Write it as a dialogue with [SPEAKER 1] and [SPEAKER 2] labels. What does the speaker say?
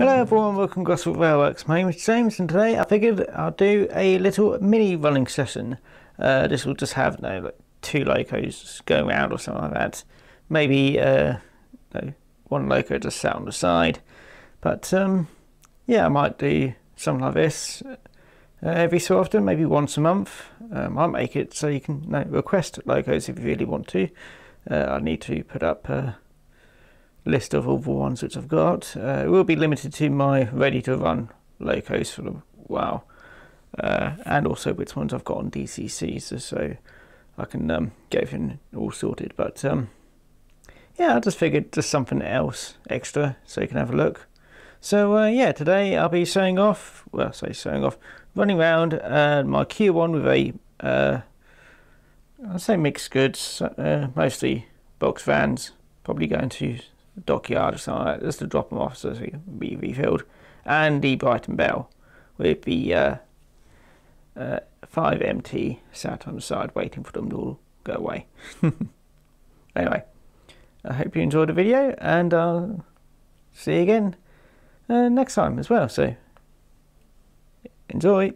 [SPEAKER 1] Hello everyone, welcome to Gosport Railworks. My name is James and today I figured I'll do a little mini running session. This will just have like 2 locos going around or something like that. Maybe one loco just sat on the side. But yeah, I might do something like this every so often, maybe once a month. I might make it so you can request locos if you really want to. I need to put up list of all the ones which I've got. It will be limited to my ready to run locos for a while, and also which ones I've got on DCC, so I can get everything all sorted. But yeah, I just figured just something else extra so you can have a look. So yeah, today I'll be showing off, running around my Q1 with a I'd say mixed goods, mostly box vans, probably going to dockyard or something like that, just to drop them off so they can be refilled, and the Brighton Bell with the 5MT sat on the side waiting for them to all go away. Anyway, I hope you enjoyed the video, and I'll see you again next time as well, so enjoy.